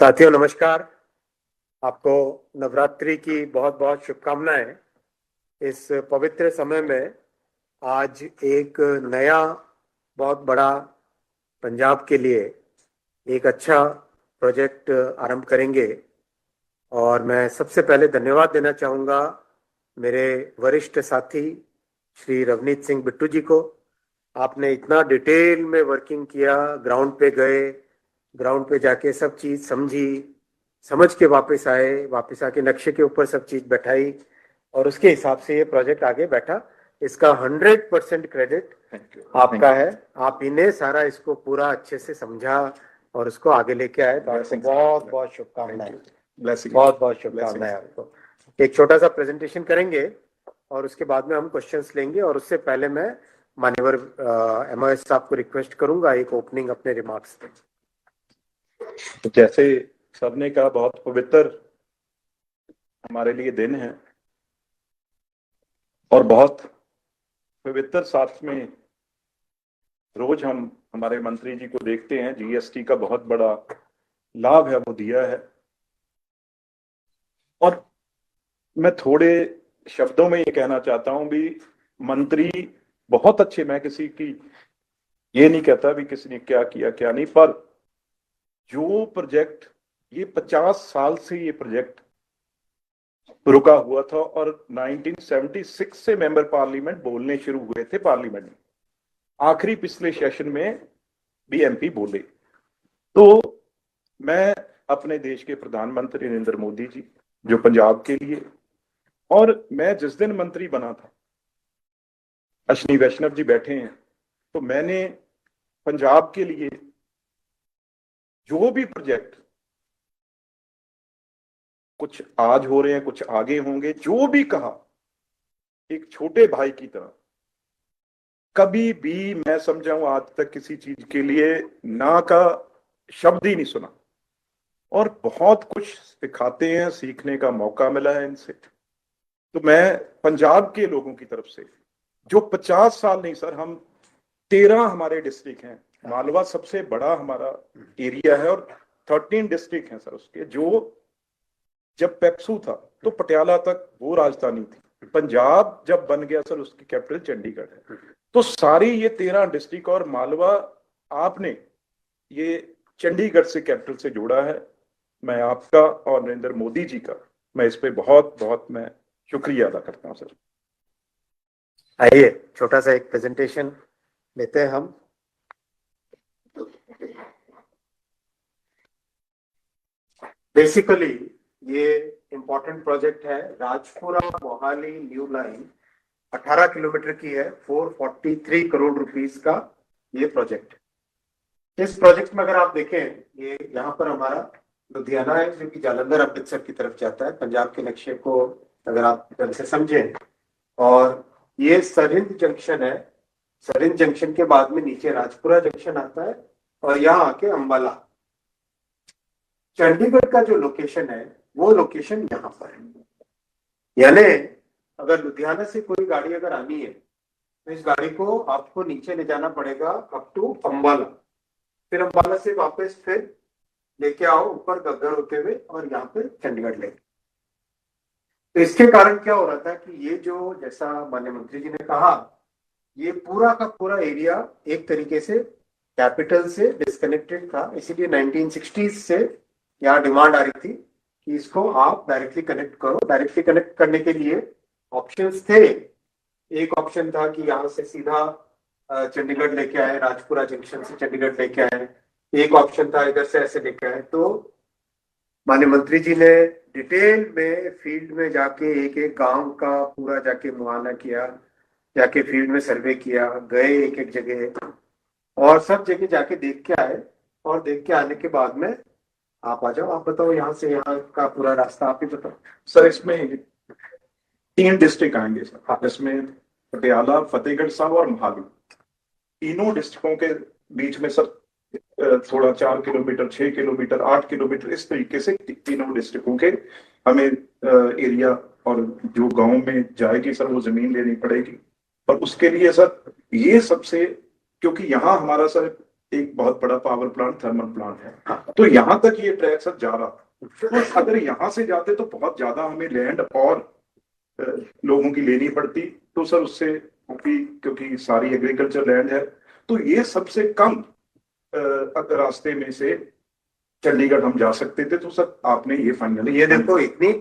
साथियों नमस्कार। आपको नवरात्रि की बहुत बहुत शुभकामनाएं। इस पवित्र समय में आज एक नया बहुत बड़ा पंजाब के लिए एक अच्छा प्रोजेक्ट आरंभ करेंगे और मैं सबसे पहले धन्यवाद देना चाहूँगा मेरे वरिष्ठ साथी श्री रवनीत सिंह बिट्टू जी को। आपने इतना डिटेल में वर्किंग किया, ग्राउंड पे गए, ग्राउंड पे जाके सब चीज समझी, समझ के वापस आए, वापस आके नक्शे के ऊपर सब चीज बैठाई और उसके हिसाब से ये प्रोजेक्ट आगे बैठा। इसका 100% क्रेडिट आपका है। आप इन्हें सारा इसको पूरा अच्छे से समझा और उसको आगे लेके आए, तो आपको बहुत बहुत शुभकामनाएं। बहुत बहुत शुभकामनाएं आपको। एक छोटा सा प्रेजेंटेशन करेंगे और उसके बाद में हम क्वेश्चंस लेंगे और उससे पहले मैं मान्यवर MOS साहब को रिक्वेस्ट करूंगा एक ओपनिंग अपने रिमार्क्स पे। तो जैसे सबने कहा, बहुत पवित्र हमारे लिए दिन है और बहुत पवित्र साथ में रोज हम हमारे मंत्री जी को देखते हैं। GST का बहुत बड़ा लाभ है वो दिया है और मैं थोड़े शब्दों में ये कहना चाहता हूं भी, मंत्री बहुत अच्छे, मैं किसी की ये नहीं कहता भी किसी ने क्या किया क्या नहीं, पर जो प्रोजेक्ट ये 50 साल से ये प्रोजेक्ट रुका हुआ था और 1976 से मेंबर पार्लियामेंट बोलने शुरू हुए थे पार्लियामेंट में, आखिरी पिछले सेशन में भी MP बोले। तो मैं अपने देश के प्रधानमंत्री नरेंद्र मोदी जी जो पंजाब के लिए, और मैं जिस दिन मंत्री बना था, अश्विनी वैष्णव जी बैठे हैं, तो मैंने पंजाब के लिए जो भी प्रोजेक्ट कुछ आज हो रहे हैं, कुछ आगे होंगे, जो भी कहा एक छोटे भाई की तरह, कभी भी मैं समझाऊं आज तक किसी चीज के लिए ना का शब्द ही नहीं सुना और बहुत कुछ सिखाते हैं, सीखने का मौका मिला है इनसे। तो मैं पंजाब के लोगों की तरफ से, जो 50 साल नहीं सर, हम 13 हमारे डिस्ट्रिक्ट हैं, मालवा सबसे बड़ा हमारा एरिया है और 13 डिस्ट्रिक्ट हैं सर उसके। जो जब पेप्सू था तो पटियाला तक वो राजधानी थी, पंजाब जब बन गया सर उसकी कैपिटल चंडीगढ़ है। तो सारी ये 13 डिस्ट्रिक्ट और मालवा आपने ये चंडीगढ़ से कैपिटल से जोड़ा है। मैं आपका और नरेंद्र मोदी जी का मैं इस पे बहुत बहुत मैं शुक्रिया अदा करता हूं सर। आइए छोटा सा एक प्रेजेंटेशन लेते हैं हम। बेसिकली ये इंपॉर्टेंट प्रोजेक्ट है, Rajpura Mohali new line 18 kilometre की है, 443 करोड़ रुपीस का ये प्रोजेक्ट। इस प्रोजेक्ट में अगर आप देखें, ये यहाँ पर हमारा लुधियाना है जो कि जालंधर अमृतसर की तरफ जाता है, पंजाब के नक्शे को अगर आप ढंग से समझें। और ये सरहिंद जंक्शन है, सरहिंद जंक्शन के बाद में नीचे राजपुरा जंक्शन आता है और यहाँ आके अंबाला। चंडीगढ़ का जो लोकेशन है वो लोकेशन यहाँ पर है। यानी अगर लुधियाना से कोई गाड़ी अगर आनी है तो इस गाड़ी को आपको नीचे ले जाना पड़ेगा अप टू अंबाला, फिर अंबाला से वापस फिर लेके आओ ऊपर गग्गर होते हुए और यहाँ पे चंडीगढ़ ले। तो इसके कारण क्या हो रहा था कि ये जो, जैसा माननीय मंत्री जी ने कहा, ये पूरा का पूरा एरिया एक तरीके से कैपिटल से डिस्कनेक्टेड था। इसीलिए 1960s से यहाँ डिमांड आ रही थी कि इसको आप डायरेक्टली कनेक्ट करो। डायरेक्टली कनेक्ट करने के लिए ऑप्शंस थे। एक ऑप्शन था कि यहाँ से सीधा चंडीगढ़ लेके आए, राजपुरा जंक्शन से चंडीगढ़ लेके आए। एक ऑप्शन था इधर से ऐसे लेके आए। तो माननीय मंत्री जी ने डिटेल में फील्ड में जाके एक एक गांव का पूरा जाके मुआयना किया, जाके फील्ड में सर्वे किया, गए एक एक जगह और सब जगह जाके देख के आए। और देख के आने के बाद में आप आ जाओ, आप बताओ यहाँ से यहाँ का पूरा रास्ता आप ही बताओ सर। इसमें 3 डिस्ट्रिक्ट आएंगे सर, इसमें पटियाला, फतेहगढ़ साहब और मोहाली। तीनों डिस्ट्रिक्टों के बीच में सर थोड़ा 4 किलोमीटर, 6 किलोमीटर, 8 किलोमीटर, इस तरीके से तीनों डिस्ट्रिक्टों के हमें एरिया और जो गांव में जाएगी सर वो जमीन लेनी पड़ेगी। और उसके लिए सर ये सबसे, क्योंकि यहाँ हमारा सर एक बहुत बड़ा पावर प्लांट, थर्मल प्लांट है। तो यहाँ तक ये ट्रैक सर जा रहा था। तो अगर यहाँ से जाते तो बहुत ज्यादा हमें लैंड और लोगों की लेनी पड़ती। तो सर उससे क्योंकि सारी एग्रीकल्चर लैंड है, तो ये सबसे कम रास्ते में से चंडीगढ़ हम जा सकते थे। तो सर आपने ये फाइनली, ये देखो, इतनी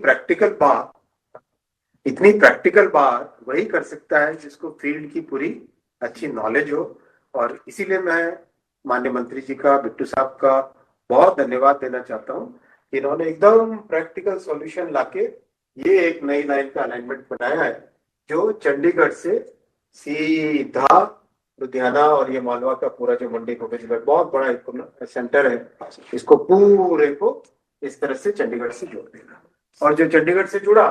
प्रैक्टिकल बात वही कर सकता है जिसको फील्ड की पूरी अच्छी नॉलेज हो। और इसीलिए मैं माननीय मंत्री जी का, बिट्टू साहब का बहुत धन्यवाद देना चाहता हूँ कि इन्होंने एकदम प्रैक्टिकल सॉल्यूशन लाके ये एक नई लाइन का अलाइनमेंट बनाया है जो चंडीगढ़ से सीधा लुधियाना और ये मालवा का पूरा जो मंडी को बहुत बड़ा एक सेंटर है, इसको पूरे को इस तरह से चंडीगढ़ से जोड़ देगा। और जो चंडीगढ़ से जुड़ा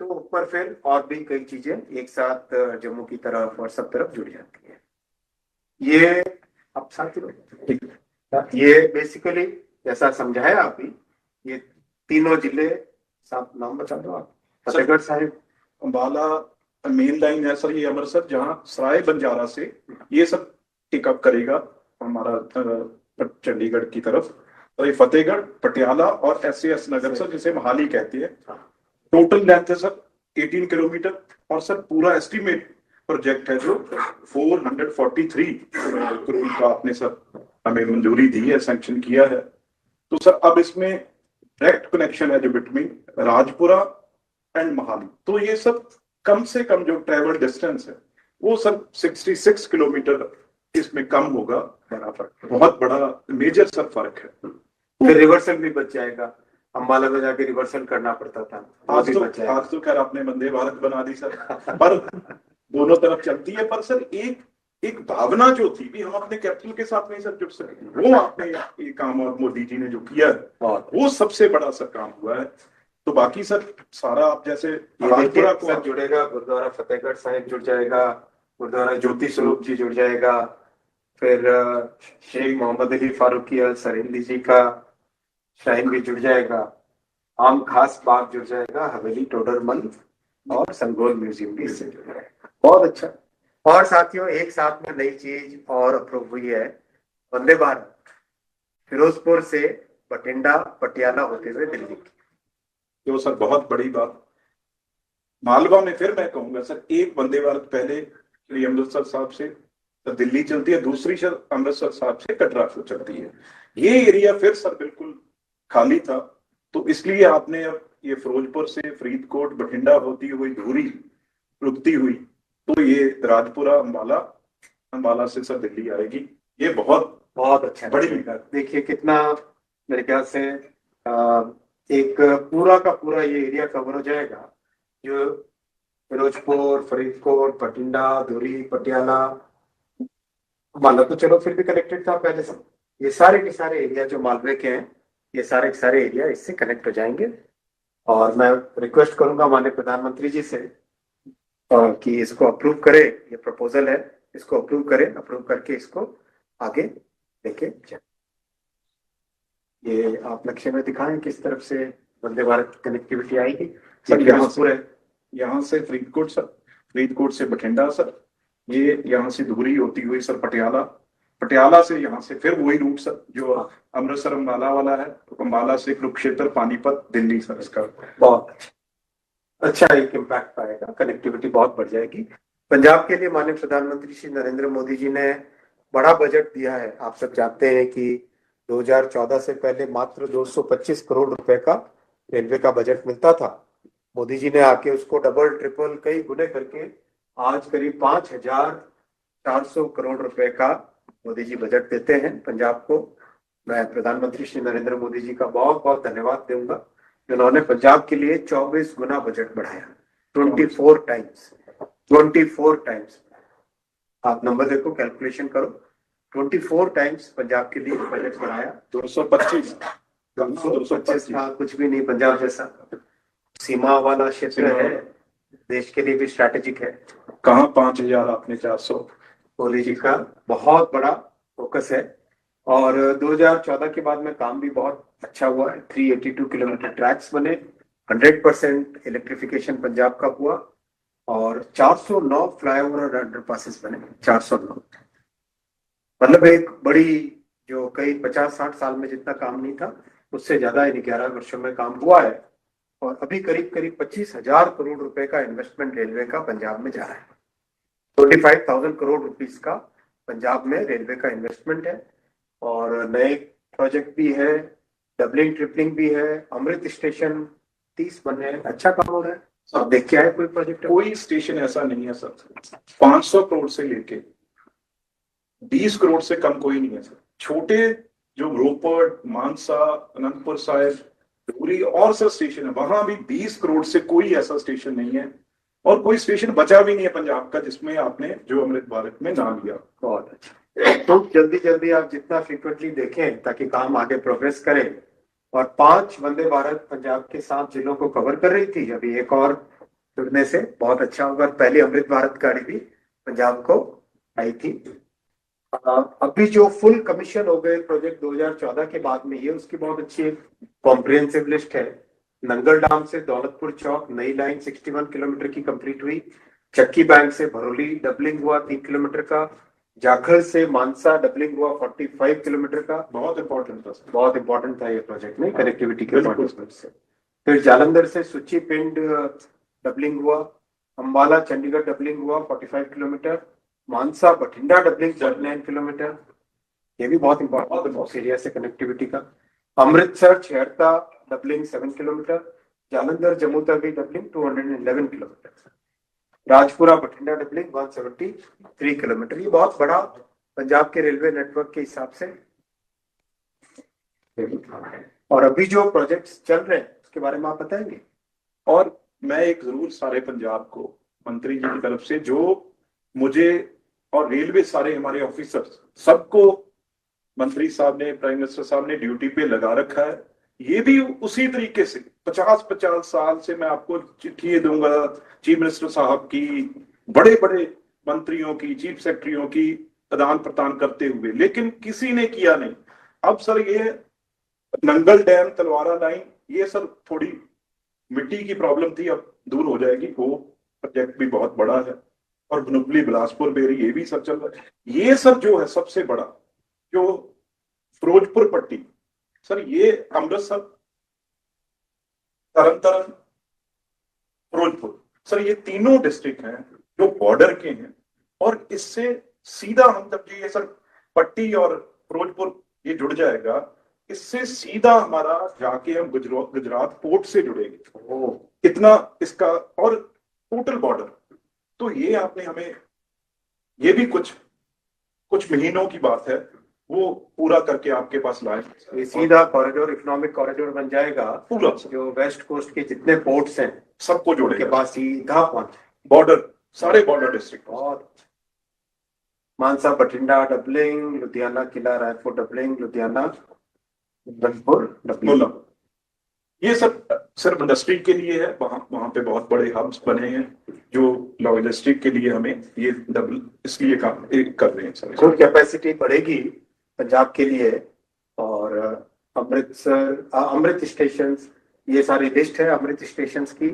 तो ऊपर फिर और भी कई चीजें एक साथ जम्मू की तरफ और सब तरफ जुड़ जाती है। ये अब साथ ये बेसिकली जैसा समझाया अभी, ये तीनों जिले, साथ नाम बता दो आप। फतेहगढ़ साहिब, अम्बाला मेन लाइन है सर, ये अमृतसर, जहाँ सराय बंजारा से ये सब टिकअप करेगा हमारा चंडीगढ़ की तरफ। और ये फतेहगढ़, पटियाला और SAS नगर सर, जिसे मोहाली कहते हैं। टोटल लेंथ है सर 18 किलोमीटर। और सर पूरा एस्टिमेट प्रोजेक्ट है जो 443 करोड़ का आपने सर हमें मंजूरी दी है, सैंक्शन किया है। तो सर अब इसमें डायरेक्ट कनेक्शन है जो बिटवीन राजपुरा एंड मोहाली। तो ये सब कम से कम जो ट्रेवल डिस्टेंस है वो सर 66 किलोमीटर इसमें कम होगा। बड़ा फर्क, बहुत बड़ा मेजर सर फर्क है। फिर रिवर्सल भी बच जाएगा, अम्बाला में जाके रिवर्सल करना पड़ता था। आज तो खैर आपने वंदे भारत बना दी सर, पर दोनों तरफ चलती है। पर सर एक भावना जो थी भी, हम अपने कैपिटल के साथ नहीं सर जुड़ सके, वो आपने ये काम और मोदी जी ने जो किया है वो सबसे बड़ा सर काम हुआ है। तो बाकी सर सारा आप जैसे राजपुरा को जुड़ेगा, गुरुद्वारा फतेहगढ़ साहिब जुड़ जाएगा, गुरुद्वारा ज्योति स्वरूप जी जुड़ जाएगा, फिर शेख मोहम्मद अली फारूकी अल सरिंदी जी का श्राइन भी जुड़ जाएगा, आम खास बाग जुड़ जाएगा, हवेली टोडरमल और संगोल म्यूजियम भी इससे जुड़ जाएगा। बहुत अच्छा। और साथियों, एक साथ में नई चीज और अप्रूव हुई है, वंदे भारत फिरोजपुर से बठिंडा पटियाला होते हुए दिल्ली की। तो सर बहुत बड़ी बात। मालवा में फिर मैं कहूंगा सर, एक वंदे भारत पहले अमृतसर साहब से दिल्ली चलती है, दूसरी सर अमृतसर साहब से कटरा को चलती है। ये एरिया फिर सर बिल्कुल खाली था, तो इसलिए आपने अब ये फिरोजपुर से फरीदकोट बठिंडा होती हुई धूरी रुकती हुई, तो ये राजपुरा अंबाला से सर दिल्ली आएगी। ये बहुत बहुत अच्छा बड़ी। देखिए कितना, मेरे ख्याल से एक पूरा का पूरा ये एरिया कवर हो जाएगा, जो फिरोजपुर, फरीदकोट, बठिंडा, धुरी, पटियाला, मालवा तो चलो फिर भी कनेक्टेड था पहले से। ये सारे के सारे एरिया जो मालवे के हैं, ये सारे के सारे एरिया इससे कनेक्ट हो जाएंगे। और मैं रिक्वेस्ट करूंगा माननीय प्रधानमंत्री जी से कि इसको अप्रूव करे, ये प्रपोजल है, इसको अप्रूव करें, अप्रूव करके इसको आगे लेके जाए। ये आप नक्शे में दिखाएं किस तरफ से वंदे भारत कनेक्टिविटी आएगी। यहाँ से फरीदकोट सर, फरीदकोट से बठिंडा सर, ये यहाँ से धुरी होती हुई सर पटियाला, पटियाला से यहाँ से फिर वही रूट सर जो अमृतसर अम्बाला वाला है, अम्बाला से कुरुक्षेत्र, पानीपत, दिल्ली सर। इसका बहुत अच्छा एक इम्पैक्ट पाएगा, कनेक्टिविटी बहुत बढ़ जाएगी। पंजाब के लिए माननीय प्रधानमंत्री श्री नरेंद्र मोदी जी ने बड़ा बजट दिया है। आप सब जानते हैं कि 2014 से पहले मात्र 225 करोड़ रुपए का रेलवे का बजट मिलता था। मोदी जी ने आके उसको डबल ट्रिपल कई गुने करके आज करीब 5,400 करोड़ रुपए का मोदी जी बजट देते हैं पंजाब को। मैं प्रधानमंत्री श्री नरेंद्र मोदी जी का बहुत बहुत धन्यवाद दूंगा, जिन्होंने पंजाब के लिए 24 गुना बजट बढ़ाया, 24 टाइम्स। आप नंबर देखो, कैलकुलेशन करो, 24 टाइम्स पंजाब के लिए बजट बढ़ाया। 225 कुछ भी नहीं, पंजाब जैसा सीमा वाला क्षेत्र है, देश के लिए भी स्ट्रैटेजिक है। कहाँ 5,000 आपने 400। मोदी जी का बहुत बड़ा फोकस है। और 2014 के बाद में काम भी बहुत अच्छा हुआ है। 382 किलोमीटर ट्रैक्स बने, 100% इलेक्ट्रिफिकेशन पंजाब का हुआ और 409 फ्लाईओवर और अंडरपासेस बने, 409। मतलब एक बड़ी, जो कई 50-60 साल में जितना काम नहीं था, उससे ज्यादा इन 11 वर्षों में काम हुआ है। और अभी करीब करीब 25,000 करोड़ रुपए का इन्वेस्टमेंट रेलवे का पंजाब में जा रहा है। 25,000 करोड़ रुपीस का पंजाब में रेलवे का इन्वेस्टमेंट है। और नए प्रोजेक्ट भी है, डबलिंग ट्रिपलिंग भी है, अमृत स्टेशन 30 बन रहे हैं, अच्छा काम हो रहा है। आप देख के आए कोई प्रोजेक्ट? कोई स्टेशन ऐसा नहीं है सर, 500 करोड़ से लेके 20 करोड़ से कम कोई नहीं है सर। छोटे जो रोपड़, मानसा, अनंतपुर साहिब, डोगरी और सर स्टेशन है, वहां भी 20 करोड़ से कोई ऐसा स्टेशन नहीं है। और कोई स्टेशन बचा भी नहीं है पंजाब का जिसमें आपने जो अमृत भारत में नाम लिया। बहुत अच्छा। तो जल्दी जल्दी आप जितना फ्रीक्वेंटली देखें ताकि काम आगे प्रोग्रेस करे। और 5 वंदे भारत पंजाब के 7 जिलों को कवर कर रही थी, अभी एक और जुड़ने से बहुत अच्छा होगा। पहली अमृत भारत गाड़ी भी पंजाब को आई थी। अभी जो फुल कमीशन हो गए प्रोजेक्ट 2014 के बाद में, ये उसकी बहुत अच्छी कॉम्प्रिहेंसिव लिस्ट है। नंगल डैम से दौलतपुर चौक नई लाइन 61 किलोमीटर की कंप्लीट हुई। चक्की बैंक से भरोली डबलिंग हुआ 3 किलोमीटर का। जाखल से मानसा डबलिंग हुआ 45 किलोमीटर का। बहुत इंपॉर्टेंट था सर। बहुत इंपॉर्टेंट था ये प्रोजेक्ट में कनेक्टिविटी के बिल्कुल। पॉइंट ऑफ व्यू से। फिर जालंधर से सुच्ची पिंड डबलिंग हुआ। अंबाला चंडीगढ़ डबलिंग हुआ 45 kilometre. Mansa Bathinda doubling 49 kilometre. ये भी बहुत इंपॉर्टेंट एरिया से कनेक्टिविटी का। Amritsar Chheharta doubling 7 kilometre. Jalandhar Jammu Tawi doubling 211 kilometre. Rajpura Bathinda doubling 173 kilometre. ये बहुत बड़ा पंजाब के रेलवे नेटवर्क के हिसाब से। और अभी जो प्रोजेक्ट्स चल रहे हैं उसके बारे में आप बताएंगे? और मैं एक जरूर सारे पंजाब को मंत्री जी की तरफ से, जो मुझे और रेलवे सारे हमारे ऑफिसर्स सबको मंत्री साहब ने, प्राइम मिनिस्टर साहब ने ड्यूटी पे लगा रखा है। ये भी उसी तरीके से 50-50 साल से मैं आपको चिट्ठी दूंगा चीफ मिनिस्टर साहब की, बड़े बड़े मंत्रियों की, चीफ सेक्रेटरियों की आदान प्रदान करते हुए, लेकिन किसी ने किया नहीं। अब सर ये नंगल डैम, तलवारा लाइन, ये सर थोड़ी मिट्टी की प्रॉब्लम थी, अब दूर हो जाएगी। वो प्रोजेक्ट भी बहुत बड़ा है। और भनुपली बिलासपुर बेरी ये भी सब चल रहा है। ये सर जो है सबसे बड़ा, जो फिरोजपुर पट्टी सर, ये अमृतसर, तरन तारण, फिरोजपुर सर, ये तीनों डिस्ट्रिक्ट हैं जो बॉर्डर के हैं। और इससे सीधा हम जब ये सर पट्टी और फिरोजपुर ये जुड़ जाएगा, इससे सीधा हमारा जाके हम गुजरात पोर्ट से जुड़ेंगे। इतना इसका और टोटल बॉर्डर। तो ये आपने हमें, ये भी कुछ महीनों की बात है, वो पूरा करके आपके पास लाए। ये सीधा कॉरिडोर, इकोनॉमिक कॉरिडोर बन जाएगा पूरा, जो वेस्ट कोस्ट के जितने पोर्ट्स हैं सबको जोड़ेगा के पास सीधा पहुंच बॉर्डर, सारे बॉर्डर डिस्ट्रिक्ट। और मानसा बठिंडा डबलिंग, लुधियाना किला रायपुर डबलिंग, लुधियाना रंगपुर डबलिंग। ये सब सिर्फ इंडस्ट्री के लिए है। वहां पे बहुत बड़े हब्स बने हैं जो लॉजिस्टिक के लिए हमें ये डबल इसलिए काम कर रहे हैं सर। तो कैपेसिटी बढ़ेगी पंजाब के लिए। और अमृतसर, अमृत स्टेशन, ये सारी लिस्ट है अमृत स्टेशन की।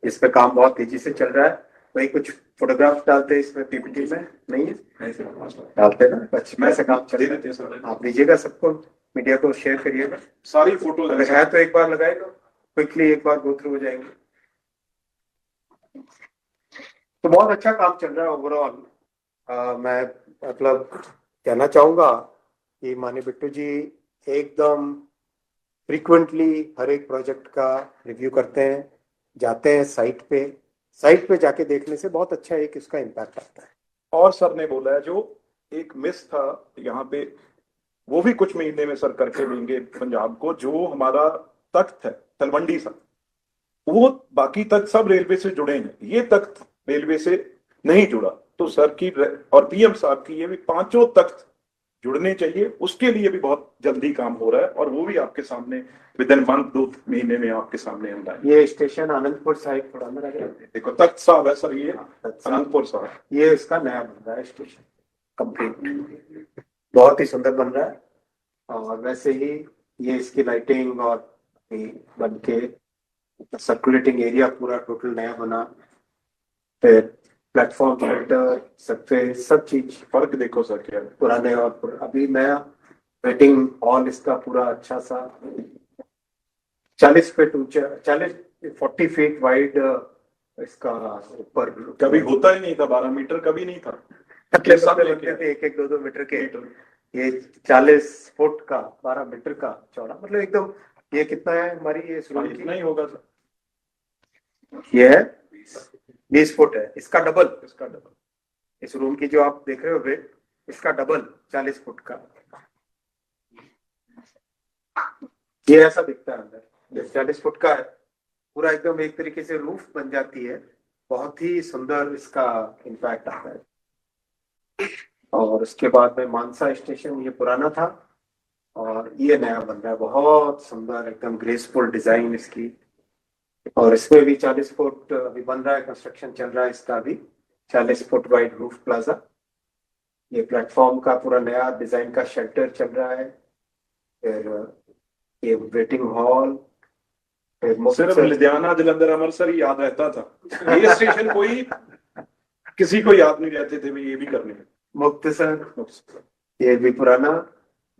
इस पे काम बहुत तेजी से चल रहा है। वही कुछ फोटोग्राफ डालते हैं इसमें पीपीटी में, नहीं है? डालते ना, अच्छा ऐसा काम चल रहा है। सर आप दीजिएगा सबको, मीडिया को शेयर करिएगा। सारी फोटो अगर है तो एक बार लगाए लो, क्विकली एक बार गो थ्रू हो जाएंगे। तो बहुत अच्छा काम चल रहा है ओवरऑल। मैं मतलब कहना चाहूंगा कि माननीय बिट्टू जी एकदम फ्रीक्वेंटली हर एक प्रोजेक्ट का रिव्यू करते हैं, जाते हैं साइट पे जाके देखने से बहुत अच्छा एक इसका इम्पैक्ट आता है। और सर ने बोला है जो एक मिस था यहाँ पे, वो भी कुछ महीने में सर करके देंगे पंजाब को। जो हमारा तख्त है तलवंडी सा, वो बाकी तख्त सब रेलवे से जुड़े हैं, ये तख्त रेलवे से नहीं जुड़ा। तो सर की और पीएम साहब की ये भी 5 तख्त जुड़ने चाहिए, उसके लिए भी बहुत जल्दी काम हो रहा है। और वो भी आपके सामने विद इन मंथ 2 महीने में आपके सामने हम लाएंगे। ये स्टेशन आनंदपुर साहिब थोड़ा अंदर आ गया, देखो तख्त साहब है सर, ये आनंदपुर साहब, ये इसका नया बन रहा है स्टेशन, कंप्लीट बहुत ही सुंदर बन रहा है। और वैसे ही ये इसकी लाइटिंग और बन के सर्कुलेटिंग एरिया पूरा टोटल नया बना। फिर प्लेटफॉर्म शेल्टर सरफेस सब चीज फर्क देखो सर क्या है। पुराने और अभी नया वेटिंग हॉल इसका पूरा अच्छा सा 40 फीट ऊंचा 40 फीट वाइड इसका ऊपर कभी होता ही नहीं था, 12 मीटर कभी नहीं था। पतले सब पतले लेके लगते थे, एक एक दो दो मीटर के। ये 40 फुट का 12 मीटर का चौड़ा, मतलब एकदम। ये कितना है हमारी ये हाँ, इतना ही होगा सर। ये है 20 फुट है, इसका डबल। इसका डबल। इस रूम की जो आप देख रहे हो वेट, इसका डबल 40 फुट का। ये ऐसा दिखता है अंदर, ये 40 फुट का है पूरा, एकदम एक तरीके से रूफ बन जाती है। बहुत ही सुंदर इसका इम्पैक्ट आता है। और उसके बाद में मानसा स्टेशन, ये पुराना था और ये नया बन रहा है, बहुत सुंदर एकदम ग्रेसफुल डिजाइन इसकी। और इसमें भी 40 फुट अभी बन रहा है, कंस्ट्रक्शन चल रहा है इसका भी। 40 फुट वाइड रूफ प्लाजा। ये प्लेटफॉर्म का पूरा नया डिजाइन का शेल्टर चल रहा है। फिर ये वेटिंग हॉल, सिर्फ लुधियाना जलंधर अमृतसर ही याद रहता था, ये स्टेशन कोई किसी को याद नहीं रहते थे ये भी करने में। मुक्तसर, ये भी पुराना।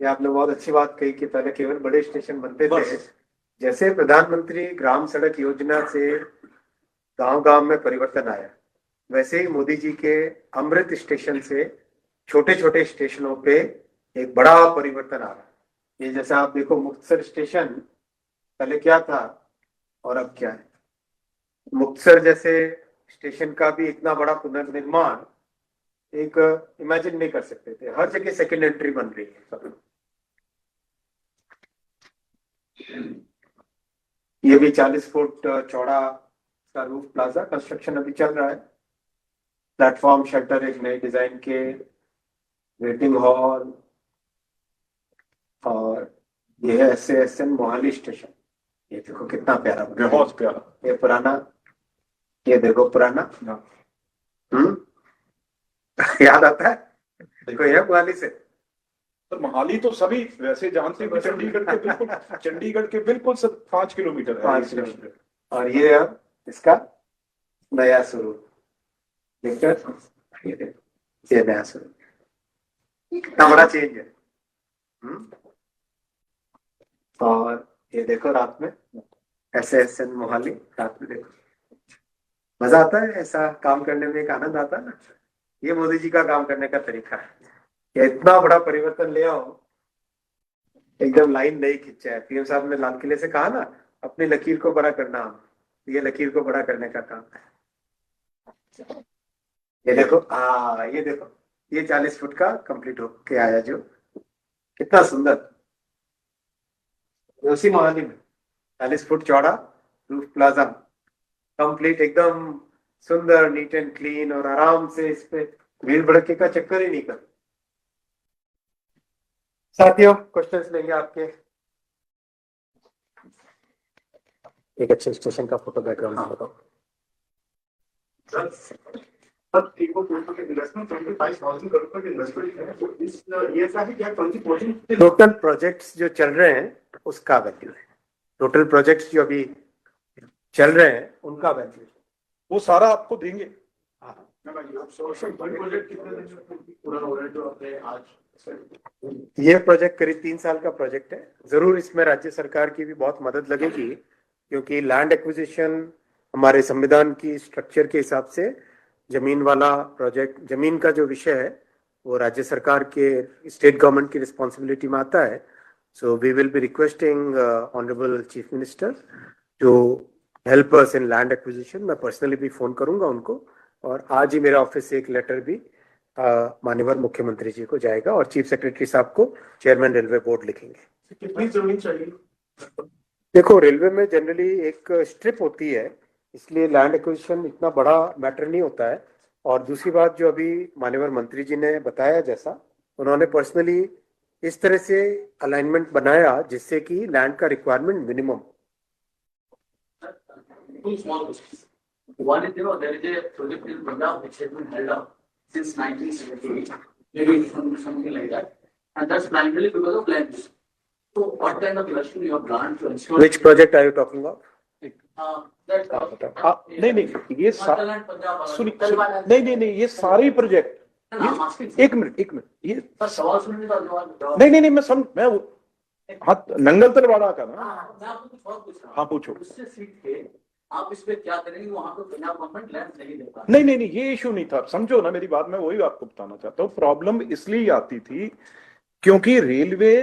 ये आपने बहुत अच्छी बात कही कि पहले केवल बड़े स्टेशन बनते थे। जैसे प्रधानमंत्री ग्राम सड़क योजना से गांव गांव में परिवर्तन आया, वैसे ही मोदी जी के अमृत स्टेशन से छोटे छोटे स्टेशनों पे एक बड़ा परिवर्तन आ रहा है। ये जैसा आप देखो, मुक्तसर स्टेशन पहले क्या था और अब क्या है। मुक्तसर जैसे स्टेशन का भी इतना बड़ा पुनर्निर्माण एक इमेजिन नहीं कर सकते थे। हर जगह सेकेंड एंट्री बन रही है। ये भी 40 फुट चौड़ा का रूफ प्लाजा, कंस्ट्रक्शन अभी चल रहा है। प्लेटफॉर्म शेल्टर एक नए डिजाइन के, वेटिंग हॉल। और ये है SASN मोहाली स्टेशन। ये देखो कितना प्यारा बना है। बहुत प्यारा। ये पुराना, ये देखो पुराना। याद आता है कोई है मोहाली से? तो मोहाली तो सभी वैसे जानते हैं, चंडीगढ़ के बिल्कुल सब 5 किलोमीटर है। 5 किलोमीटर। और ये अब इसका नया स्वरूप देखकर, ये नया स्वरूप कितना बड़ा चेंज है। और ये देखो रात में SASN मोहाली, रात में देखो मजा आता है। ऐसा काम करने में एक आनंद आता है ना। ये मोदी जी का काम करने का तरीका है। ये इतना बड़ा परिवर्तन ले आओ, एकदम लाइन नहीं खिंचा है। PM साहब ने लाल किले से कहा ना, अपनी लकीर को बड़ा करना। ये लकीर को बड़ा करने का काम है। ये देखो, ये देखो, ये 40 फुट का कंप्लीट होके आया, जो कितना सुंदर। उसी मोहाली में 40 फुट चौड़ा रूफ प्लाजा, कंप्लीट एकदम सुंदर, नीट एंड क्लीन। और आराम से इस पे भीड़ भड़के का चक्कर ही नहीं कर। साथियों, क्वेश्चंस लेंगे आपके। एक अच्छे स्टेशन का फोटो बैकग्राउंड बताओ। टोटल प्रोजेक्ट्स जो चल रहे हैं उसका वैल्यू है। टोटल प्रोजेक्ट्स जो अभी चल रहे हैं उनका वैल्यू, वो सारा आपको देंगे। ये प्रोजेक्ट करीब 3 साल का प्रोजेक्ट है। जरूर इसमें राज्य सरकार की भी बहुत मदद लगेगी, क्योंकि लैंड एक्विजिशन हमारे संविधान की स्ट्रक्चर के हिसाब से जमीन वाला प्रोजेक्ट, जमीन का जो विषय है वो राज्य सरकार के, स्टेट गवर्नमेंट की रिस्पॉन्सिबिलिटी में आता है। So we will be requesting honourable chief minister to help us in land acquisition. मैं पर्सनली भी फोन करूंगा उनको, और आज ही मेरे ऑफिस से एक लेटर भी माननीय मुख्यमंत्री जी को जाएगा, और चीफ सेक्रेटरी साहब को चेयरमैन रेलवे बोर्ड लिखेंगे। कितनी जमीन चाहिए? देखो, रेलवे में जनरली एक स्ट्रिप होती है, इसलिए लैंड एक्विजिशन इतना बड़ा मैटर नहीं होता है। और दूसरी बात, जो अभी माननीय मंत्री जी ने बताया, जैसा उन्होंने पर्सनली इस तरह से अलाइनमेंट बनाया जिससे कि लैंड का requirement minimum. Two small questions. One is, there is a project in Punjab which has been held up since 1978, maybe something like that, and that's primarily because of land use. So, what kind of action you have planned to ensure? Which project are you talking of? that नहीं नहीं ये Mattaland, Punjab, सुनिए Talwala- नहीं ये सारे project No, I'm asking. एक minute ये पर सवाल सुनने का जवाब नहीं मैं हाँ नंगल तलवाड़ा का ना मैं आपको कुछ और पूछ रहा हूँ। हाँ पूछो उससे सीख के आप इस पे क्या करेंगे, वहां पे पंजाब गवर्नमेंट लैंड नहीं देता। नहीं ये इशू नहीं था, समझो ना मेरी बात, मैं वही आपको बताना चाहता हूँ। प्रॉब्लम इसलिए आती थी क्योंकि रेलवे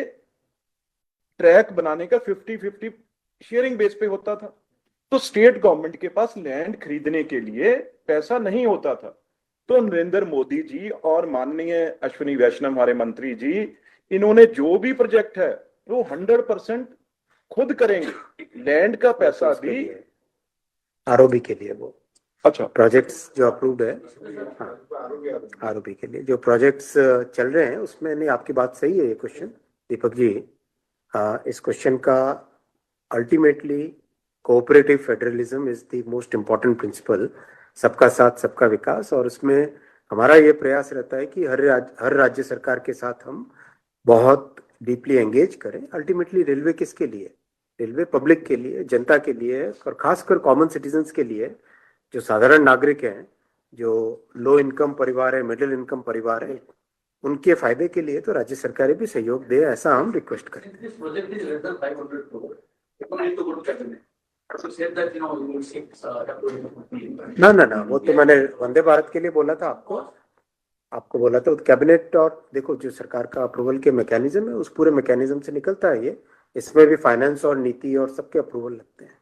ट्रैक बनाने का 50-50 शेयरिंग बेस पे होता था, तो स्टेट गवर्नमेंट के पास लैंड खरीदने के लिए पैसा नहीं होता था। तो नरेंद्र मोदी जी और माननीय अश्विनी वैष्णव हमारे मंत्री जी, इन्होंने जो भी प्रोजेक्ट है वो 100% खुद करेंगे, लैंड का पैसा भी आरओबी के लिए वो अच्छा प्रोजेक्ट्स जो अप्रूव्ड है, आरओबी के लिए जो प्रोजेक्ट्स चल रहे हैं उसमें, नहीं आपकी बात सही है ये क्वेश्चन दीपक जी। इस क्वेश्चन का ultimately cooperative federalism is the most important principle, सबका साथ सबका विकास। और उसमें हमारा ये प्रयास रहता है कि हर राज्य सरकार के साथ हम बहुत डीपली एंगेज करें। अल्टीमेटली रेलवे किसके लिए? रेलवे पब्लिक के लिए, जनता के लिए, और खासकर कॉमन सिटीजन्स के लिए, जो साधारण नागरिक हैं, जो लो इनकम परिवार है, मिडिल इनकम परिवार है, उनके फायदे के लिए तो राज्य सरकारें भी सहयोग दे, ऐसा हम रिक्वेस्ट करें। This project is less than 500 crore. You need to go to cabinet. So said that, you know, you will seek approval. ना वो तो मैंने वंदे भारत के लिए बोला था आपको बोला था कैबिनेट। और देखो जो सरकार का अप्रूवल के मैकेनिज्म है, उस पूरे मैकेनिज्म से निकलता है ये। इसमें भी फाइनेंस और नीति और सबके अप्रूवल लगते हैं।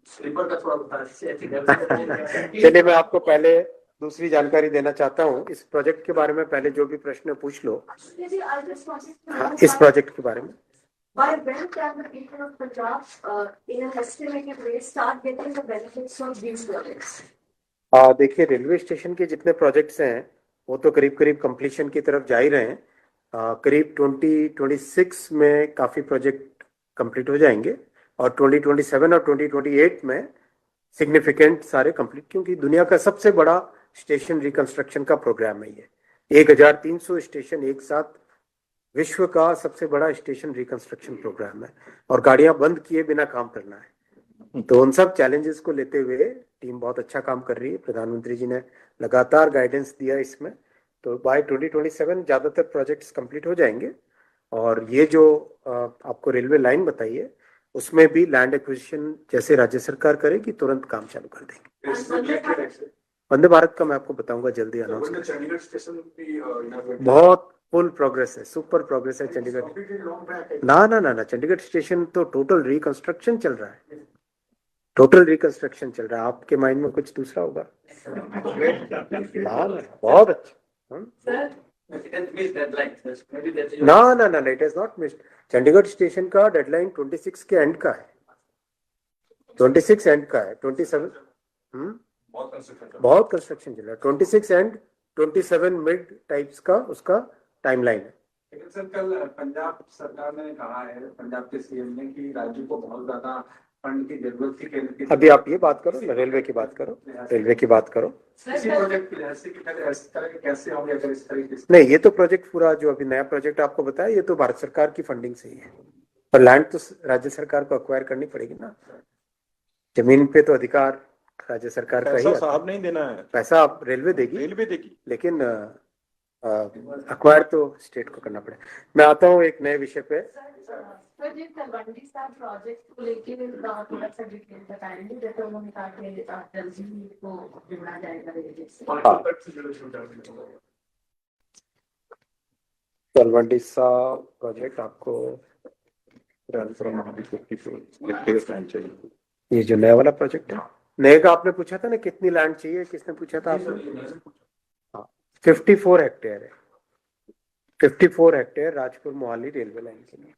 स्लीपर का थोड़ा बता दीजिए। चलिए मैं आपको पहले दूसरी जानकारी देना चाहता हूँ इस प्रोजेक्ट के बारे में। पहले जो भी प्रश्न पूछ लो इस प्रोजेक्ट के बारे में। By when can the people of Punjab, in an estimated way, start getting the benefits of these projects? देखिए रेलवे स्टेशन के जितने प्रोजेक्ट्स हैं वो तो करीब करीब कंप्लीशन की तरफ जा ही रहे हैं। करीब 2026 में काफी प्रोजेक्ट कंप्लीट हो जाएंगे और 2027 और 2028 में सिग्निफिकेंट सारे कंप्लीट, क्योंकि दुनिया का सबसे बड़ा स्टेशन रिकंस्ट्रक्शन का प्रोग्राम है ये। 1300 स्टेशन एक साथ, विश्व का सबसे बड़ा स्टेशन रिकंस्ट्रक्शन प्रोग्राम है और गाड़ियां बंद किए बिना काम करना है। तो उन सब चैलेंजेस को लेते हुए टीम बहुत अच्छा काम कर रही है। प्रधानमंत्री जी ने लगातार गाइडेंस दिया इसमें। तो बाय 2027 ज्यादातर प्रोजेक्ट्स कंप्लीट हो जाएंगे। और ये जो आपको रेलवे लाइन बताई है उसमें भी लैंड एक्विजिशन जैसे राज्य सरकार करेगी तुरंत काम चालू कर देंगे। वंदे भारत का मैं आपको बताऊंगा जल्दी अनाउंस। चंडीगढ़ स्टेशन भी बहुत फुल प्रोग्रेस है, सुपर प्रोग्रेस है चंडीगढ़। ना चंडीगढ़ स्टेशन तो टोटल रिकंस्ट्रक्शन चल रहा है, टोटल रिकंस्ट्रक्शन चल रहा है। आपके माइंड में कुछ दूसरा होगा। बहुत अच्छा। ना it is not missed. Chandigarh station का डेडलाइन 26 के एंड का है, 26 एंड का है। 27 बहुत कंस्ट्रक्शन चल रहा है। 26 एंड 27 मिड टाइप्स का उसका टाइमलाइन है। लेकिन सर कल पंजाब सरकार ने कहा है, पंजाब के सीएम ने, कि राज्य को बहुत ज्यादा फंड की जरूरत थी केंद्र की। अभी आप ये बात करो, रेलवे की बात करो, रेलवे की बात करो। इसी प्रोजेक्ट की ऐसे की तरह इस तरह के कैसे होंगे अगर इस तरीके से? नहीं, ये तो प्रोजेक्ट पूरा जो अभी नया प्रोजेक्ट आपको बताया ये तो भारत सरकार की फंडिंग से ही है। पर लैंड तो राज्य सरकार को अक्वायर करनी पड़ेगी ना। जमीन पे तो अधिकार राज्य सरकार का ही पैसा है। साहब नहीं देना है, पैसा आप रेलवे देगी, लेकिन अक्वायर तो स्टेट को करना पड़ेगा। मैं आता हूँ एक नए विषय पे। सर जी तलवंडी साहब प्रोजेक्ट को लेके थोड़ा सा डिटेल बताएंगे, जैसे उन्होंने कहा कि जल्दी को जोड़ा जाएगा रेलवे से। तलवंडी साहब प्रोजेक्ट आपको ये जो नया वाला प्रोजेक्ट है, नए का आपने पूछा था ना कितनी लैंड चाहिए, किसने पूछा था आपने? 54 हेक्टेयर है, 54 hectare Rajpur Mohali railway line के लिए।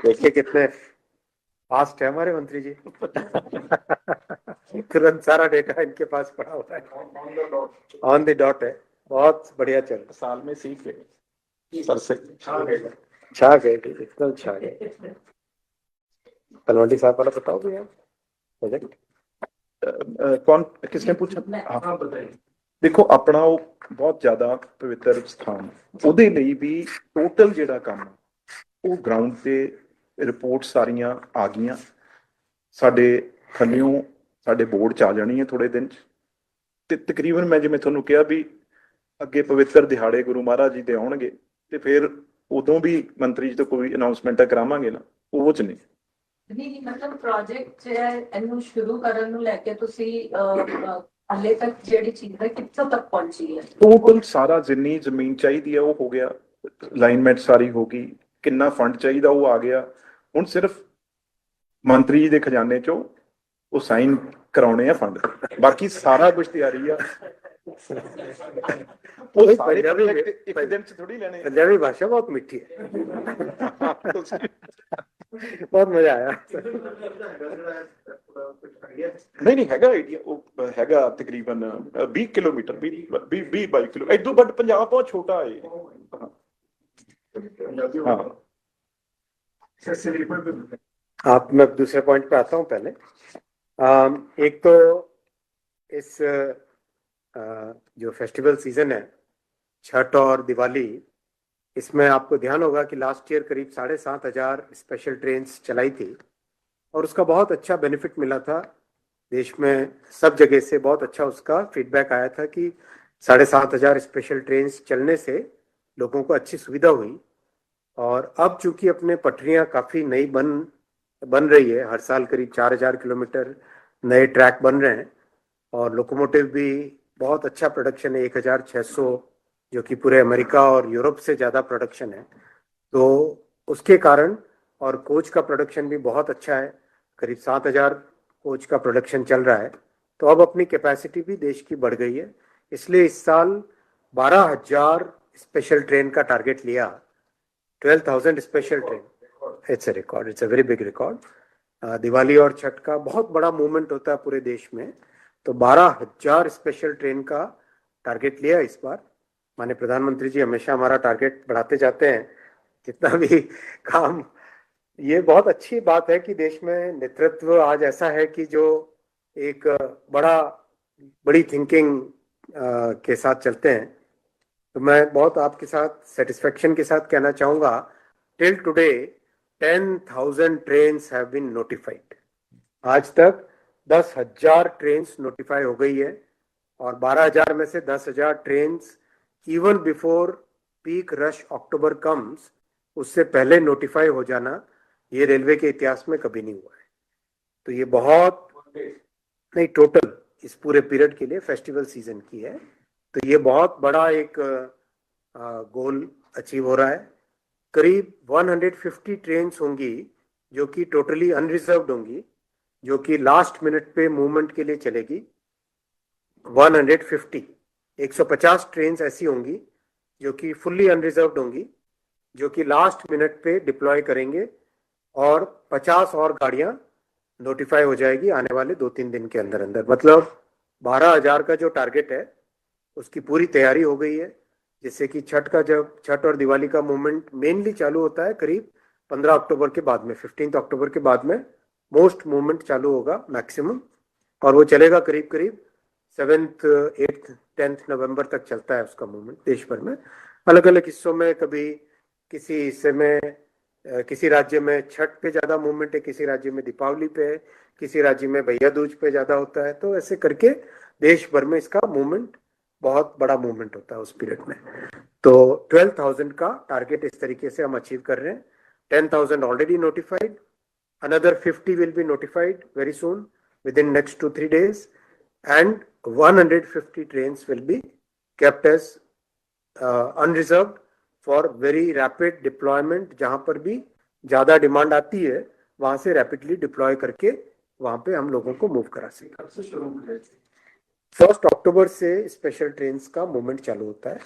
देखिए कितने फास्ट है हमारे मंत्री जी। तुरंत सारा डेटा इनके पास पड़ा हुआ है, ऑन द डॉट है। बहुत बढ़िया चल रहा, साल में सीख गए, सर से छा गए एकदम छा गए। तलवंडी साहब वाला बताओ भैया प्रोजेक्ट। कौन किसने पूछा? हाँ बताइए। देखो अपना वो बहुत ज्यादा पवित्र स्थान, ਉਹਦੇ ਲਈ ਵੀ ਟੋਟਲ ਜਿਹੜਾ ਕੰਮ ਉਹ ਗਰਾਊਂਡ ਤੇ ਰਿਪੋਰਟ ਸਾਰੀਆਂ ਆ ਗਈਆਂ, ਸਾਡੇ ਥੱਲਿਓਂ ਸਾਡੇ ਬੋਰਡ 'ਚ ਆ ਜਾਣੀ ਹੈ ਥੋੜੇ ਦਿਨ 'ਚ, ਤੇ ਤਕਰੀਬਨ ਮੈਂ ਜਿਵੇਂ ਤੁਹਾਨੂੰ ਕਿਹਾ ਵੀ ਅੱਗੇ ਪਵਿੱਤਰ ਦਿਹਾੜੇ ਗੁਰੂ ਮਹਾਰਾਜ ਜੀ ਦੇ ਆਉਣਗੇ ਤੇ ਫਿਰ ਉਦੋਂ ਵੀ ਮੰਤਰੀ ਜੀ ਤੋਂ ਕੋਈ ਅਨਾਉਂਸਮੈਂਟ ਕਰਾਵਾਂਗੇ ਨਾ, ਉਹ 'ਚ ਨਹੀਂ। ਨਹੀਂ ਮਤਲਬ ਪ੍ਰੋਜੈਕਟ ਇਹਨੂੰ ਸ਼ੁਰੂ ਕਰਨ ਨੂੰ ਲੈ ਕੇ ਤੁਸੀਂ ਹਾਲੇ ਤੱਕ ਜਿਹੜੀ ਚੀਜ਼ ਹੈ ਕਿੱਥੋਂ ਤੱਕ ਪਹੁੰਚੀ ਹੈ? ਟੋਟਲ ਸਾਰਾ ਜਿੰਨੀ ਜ਼ਮੀਨ ਚਾਹੀਦੀ ਹੈ ਉਹ ਹੋ ਗਿਆ, ਅਲਾਈਨਮੈਂਟ ਸਾਰੀ ਹੋ ਗਈ, ਕਿੰਨਾ ਫੰਡ ਚਾਹੀਦਾ ਉਹ ਆ ਗਿਆ, ਹੁਣ ਸਿਰਫ ਮੰਤਰੀ ਜੀ ਦੇ ਖਜ਼ਾਨੇ 'ਚੋਂ ਉਹ ਸਾਈਨ ਕਰਾਉਣੇ ਆ ਫੰਡ, ਬਾਕੀ ਸਾਰਾ ਕੁਝ ਤਿਆਰੀ ਆ। ਉਹ ਸਾਰੇ project ਇੱਕ ਦਿਨ 'ਚ ਥੋੜੀ ਲੈਣੇ। पंजाबी भाषा बहुत मीठी है, बहुत मजा आया। ਨਹੀਂ ਹੈਗਾ ਆਈਡੀਆ, ਉਹ ਹੈਗਾ ਤਕਰੀਬਨ 20 ਕਿਲੋਮੀਟਰ, 22 ਕਿਲੋ ਇਦੋਂ, ਬਟ ਪੰਜਾਬ ਬਹੁਤ ਛੋਟਾ ਹੈ। हाँ आप मैं दूसरे पॉइंट पे आता हूँ पहले। एक तो इस जो फेस्टिवल सीजन है छठ और दिवाली, इसमें आपको ध्यान होगा कि लास्ट ईयर करीब 7,500 स्पेशल ट्रेन्स चलाई थी और उसका बहुत अच्छा बेनिफिट मिला था। देश में सब जगह से बहुत अच्छा उसका फीडबैक आया था कि 7,500 स्पेशल ट्रेन्स चलने से लोगों को अच्छी सुविधा हुई। और अब चूंकि अपने पटरियां काफ़ी नई बन रही है, हर साल करीब 4,000 किलोमीटर नए ट्रैक बन रहे हैं और लोकोमोटिव भी बहुत अच्छा प्रोडक्शन है, 1,600, जो कि पूरे अमेरिका और यूरोप से ज़्यादा प्रोडक्शन है। तो उसके कारण, और कोच का प्रोडक्शन भी बहुत अच्छा है, करीब 7,000 कोच का प्रोडक्शन चल रहा है। तो अब अपनी कैपेसिटी भी देश की बढ़ गई है, इसलिए इस साल 12,000 स्पेशल ट्रेन का टारगेट लिया। 12,000 special train, it's a record, it's a very big record. Diwali और छठ का बहुत बड़ा मूवमेंट होता है पूरे देश में, तो 12,000 स्पेशल ट्रेन का टारगेट लिया इस बार। माननीय प्रधानमंत्री जी हमेशा हमारा टारगेट बढ़ाते जाते हैं जितना भी काम। ये बहुत अच्छी बात है कि देश में नेतृत्व आज ऐसा है कि जो एक बड़ी थिंकिंग के साथ चलते हैं। तो मैं बहुत आपके साथ सेटिस्फेक्शन के साथ कहना चाहूँगा, till today 10,000 trains have been notified. आज तक 10,000 ट्रेन्स नोटिफाई हो गई है और 12,000 में से 10,000 trains even before peak rush October comes, उससे पहले नोटिफाई हो जाना, ये रेलवे के इतिहास में कभी नहीं हुआ है। तो ये बहुत नहीं, टोटल इस पूरे पीरियड के लिए फेस्टिवल सीजन की है, तो ये बहुत बड़ा एक गोल अचीव हो रहा है। करीब 150 ट्रेन्स होंगी जो कि टोटली अनरिजर्व्ड होंगी, जो कि लास्ट मिनट पे मूवमेंट के लिए चलेगी। 150 ट्रेन्स ऐसी होंगी जो कि फुल्ली अनरिजर्व्ड होंगी, जो कि लास्ट मिनट पे डिप्लॉय करेंगे, और 50 और गाड़ियां नोटिफाई हो जाएगी आने वाले 2-3 दिन के अंदर अंदर। मतलब 12,000 का जो टारगेट है उसकी पूरी तैयारी हो गई है, जिससे कि जब छठ और दिवाली का मूवमेंट मेनली चालू होता है करीब 15 अक्टूबर के बाद में, 15 अक्टूबर के बाद में मोस्ट मूवमेंट चालू होगा मैक्सिमम, और वो चलेगा करीब 7th 8th 10th नवंबर तक चलता है उसका मूवमेंट देश भर में। अलग अलग हिस्सों में, कभी किसी हिस्से में किसी राज्य में छठ पे ज़्यादा मूवमेंट है, किसी राज्य में दीपावली पे है, किसी राज्य में भैया दूज पे ज़्यादा होता है। तो ऐसे करके देश भर में इसका मूवमेंट, बहुत बड़ा मूवमेंट होता है उस पीरियड में। तो 12,000 का टारगेट इस तरीके से हम अचीव कर रहे हैं। 10,000 already notified, another 50 will be notified very soon within next 2-3 days, and 150 trains will be kept as unreserved for very rapid deployment। जहां पर भी ज्यादा डिमांड आती है वहां से रैपिडली डिप्लॉय करके वहां पे हम लोगों को मूव करा सकें। 1 अक्टूबर से स्पेशल ट्रेन्स का मूवमेंट चालू होता है,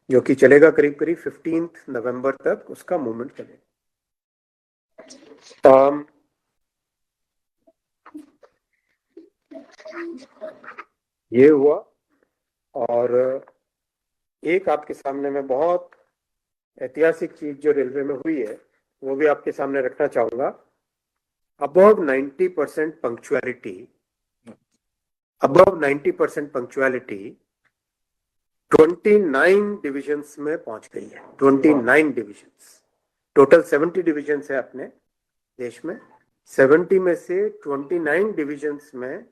जो कि चलेगा करीब 15 नवंबर तक उसका मूवमेंट चलेगा। ये हुआ, और एक आपके सामने में बहुत ऐतिहासिक चीज जो रेलवे में हुई है वो भी आपके सामने रखना चाहूंगा। Above 90% punctuality, above 90% punctuality 29 divisions में पहुंच गई है। 29 डिविजन्स, टोटल 70 डिविजन्स है अपने, देश में। 70 में से 29 डिविजन्स में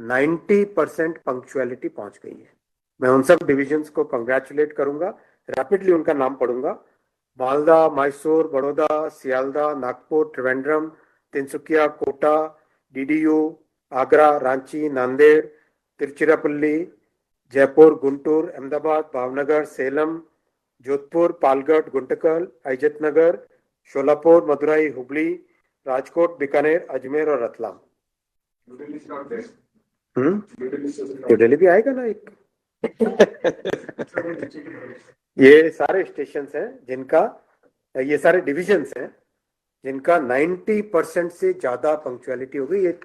90% पंक्चुअलिटी पहुंच गई है। मैं उन सब डिविजन्स को कंग्रेचुलेट करूंगा, रैपिडली उनका नाम पढ़ूंगा। मालदा, मैसूर, बड़ौदा, सियालदा, नागपुर, त्रिवेंद्रम, तिनसुकिया, कोटा, डीडीयू, आगरा, रांची, नांदेड़, तिरुचिरापल्ली, जयपुर, गुंटूर, अहमदाबाद, भावनगर, सेलम, जोधपुर, पालगढ़, गुंटकल, अजत नगर, शोलापुर, मदुरई, हुबली, राजकोट, बीकानेर, अजमेर और रतलाम। न्यू दिल्ली भी आएगा ना एक। ये सारे स्टेशन हैं जिनका, ये सारे डिविजन्स हैं जिनका 90% से ज्यादा पंक्चुअलिटी हो गई। एक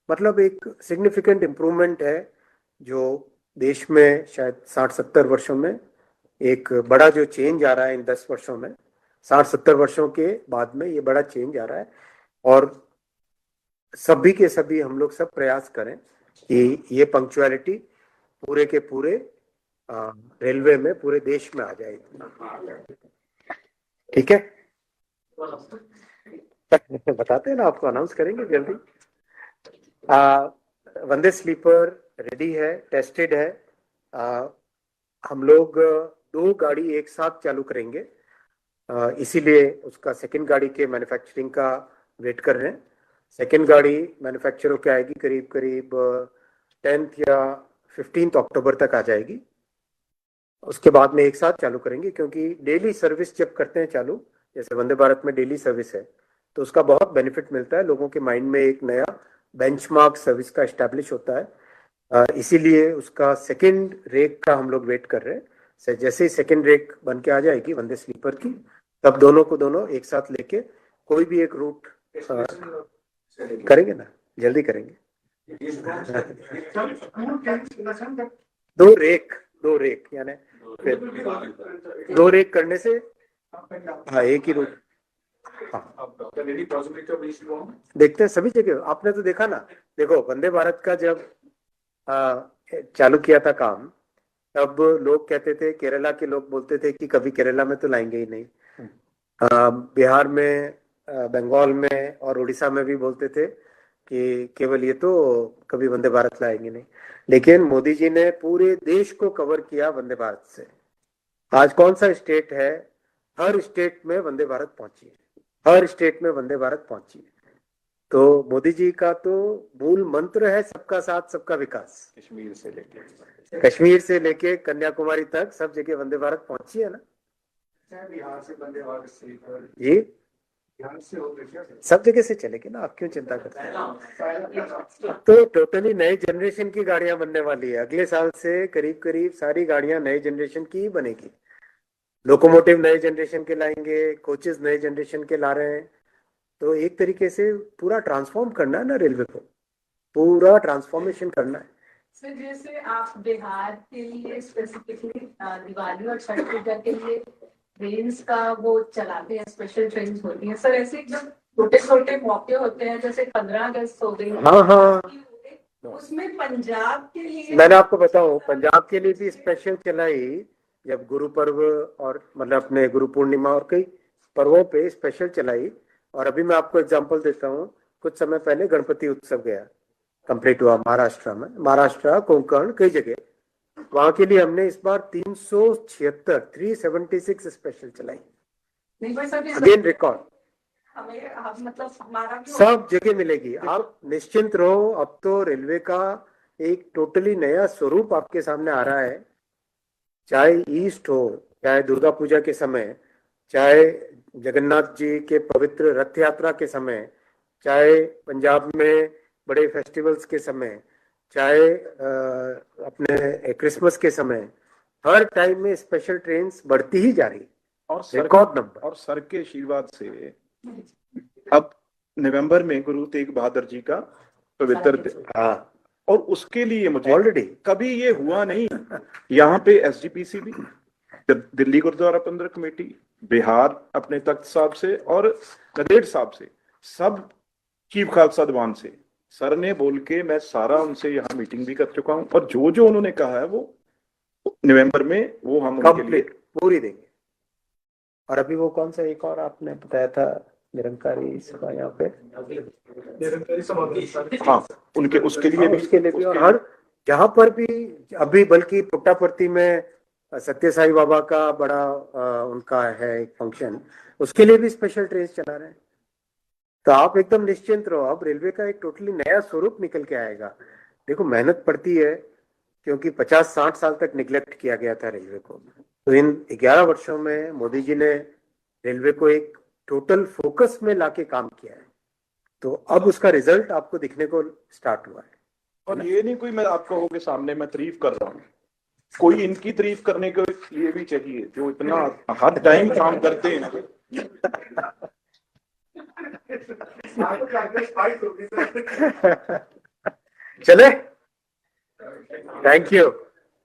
मतलब एक सिग्निफिकेंट इम्प्रूवमेंट है जो देश में शायद 60-70 वर्षों में एक बड़ा जो चेंज आ रहा है इन 10 वर्षों में, 60-70 वर्षों के बाद में ये बड़ा चेंज आ रहा है। और सभी के सभी हम लोग सब प्रयास करें कि ये पंक्चुअलिटी पूरे के पूरे रेलवे में पूरे देश में आ जाए। ठीक है, बताते हैं ना आपको, अनाउंस करेंगे जल्दी। वंदे स्लीपर रेडी है, टेस्टेड है। हम लोग 2 गाड़ी एक साथ चालू करेंगे, इसीलिए उसका सेकंड गाड़ी के मैन्युफैक्चरिंग का वेट कर रहे हैं। सेकंड गाड़ी मैन्युफैक्चर होकर आएगी करीब करीब 10th या 15th अक्टूबर तक आ जाएगी। उसके बाद में एक साथ चालू करेंगे, क्योंकि डेली सर्विस जब करते हैं चालू, जैसे वंदे भारत में डेली सर्विस है, तो उसका बहुत बेनिफिट मिलता है। लोगों के माइंड में एक नया बेंचमार्क सर्विस का एस्टैब्लिश होता है। इसीलिए उसका सेकंड रेक का हम लोग वेट कर रहे हैं। जैसे ही सेकंड रेक बन के आ जाएगी वंदे स्लीपर की, तब दोनों को दोनों एक साथ लेके कोई भी एक रूट करेंगे ना, जल्दी करेंगे। 2 रेक यानी फिर 2 रेक करने से हाँ एक ही रूट। हाँ देखते हैं सभी जगह। आपने तो देखा ना, देखो वंदे भारत का जब चालू किया था काम, तब लोग कहते थे, केरला के लोग बोलते थे कि कभी केरला में तो लाएंगे ही नहीं। बिहार में, बंगाल में और उड़ीसा में भी बोलते थे कि केवल ये तो कभी वंदे भारत लाएंगे नहीं। लेकिन मोदी जी ने पूरे देश को कवर किया वंदे भारत से। आज कौन सा स्टेट है, हर स्टेट में वंदे भारत पहुंची है, हर स्टेट में वंदे भारत पहुंची है। तो मोदी जी का तो मूल मंत्र है सबका साथ सबका विकास। कश्मीर से लेके कन्याकुमारी तक सब जगह वंदे भारत पहुंची है ना। बिहार से वंदे भारत जी बिहार से हो गया, सब जगह से चलेगी ना, आप क्यों चिंता करते हैं। तो टोटली नई जनरेशन की गाड़ियां बनने वाली है। अगले साल से करीब करीब सारी गाड़ियां नई जनरेशन की ही बनेगी। लोकोमोटिव नए जनरेशन के लाएंगे, कोचेस नए जनरेशन के ला रहे हैं। तो एक तरीके से पूरा ट्रांसफॉर्म करना है ना, रेलवे को पूरा ट्रांसफॉर्मेशन करना है। सर जैसे आप बिहार के लिए स्पेसिफिकली दिवाली और छठ पूजा के लिए ट्रेन्स का वो चलाते हैं, स्पेशल ट्रेन होती है। सर ऐसे एकदम छोटे छोटे मौके होते हैं, जैसे 15 अगस्त हो गई, हाँ, उसमें पंजाब के लिए मैंने आपको बताऊं, पंजाब के लिए भी स्पेशल चलाई। जब गुरु पर्व और मतलब अपने गुरु पूर्णिमा और कई पर्वों पे स्पेशल चलाई। और अभी मैं आपको एग्जांपल देता हूँ, कुछ समय पहले गणपति उत्सव गया, कंप्लीट हुआ महाराष्ट्र में, महाराष्ट्र, कोंकण, कई जगह। वहां के लिए हमने इस बार 376 स्पेशल चलाई, अगेन रिकॉर्ड। मतलब हमारा सब जगह मिलेगी, आप निश्चिंत रहो। अब तो रेलवे का एक टोटली नया स्वरूप आपके सामने आ रहा है। चाहे ईस्ट हो, चाहे दुर्गा पूजा के समय, चाहे जगन्नाथ जी के पवित्र रथ यात्रा के समय, चाहे पंजाब में बड़े फेस्टिवल्स के समय, चाहे अपने क्रिसमस के समय, हर टाइम में स्पेशल ट्रेन्स बढ़ती ही जा रही और रिकॉर्ड नंबर। और सर के आशीर्वाद से अब नवंबर में गुरु तेग बहादुर जी का पवित्र, हाँ, और उसके लिए मुझे ऑलरेडी कभी ये हुआ नहीं। यहाँ पे एसजीपीसी भी, दिल्ली गुरुद्वारा प्रबंधक कमेटी, बिहार अपने तख्त साहब से और गदेड़ साहब से, सब चीफ खालसा दीवान से सर ने बोल के मैं सारा उनसे यहाँ मीटिंग भी कर चुका हूँ। और जो जो उन्होंने कहा है वो नवंबर में वो हम उनके लिए कंप्लीट पूरी देंगे। और अभी वो कौन सा एक और आपने बताया था, निरंकारी सभा यहाँ पे, हाँ उनके उसके लिए भी उसके लिए भी, और हर जहाँ पर भी अभी, बल्कि पुट्टापर्थी में सत्य साई बाबा का बड़ा उनका है एक फंक्शन, उसके लिए भी स्पेशल ट्रेन चला रहे हैं। तो आप एकदम निश्चिंत रहो, अब रेलवे का एक टोटली नया स्वरूप निकल के आएगा। देखो मेहनत पड़ती है, क्योंकि 50-60 साल तक निग्लेक्ट किया गया था रेलवे को। तो इन 11 वर्षों में मोदी जी ने रेलवे को एक टोटल फोकस में लाके काम किया है। तो अब उसका रिजल्ट आपको दिखने को स्टार्ट हुआ है। और ये नहीं कोई मैं आप कहोगे सामने मैं तारीफ कर रहा हूँ, कोई इनकी तारीफ करने के लिए भी चाहिए जो इतना हर टाइम काम करते हैं। चले, थैंक यू।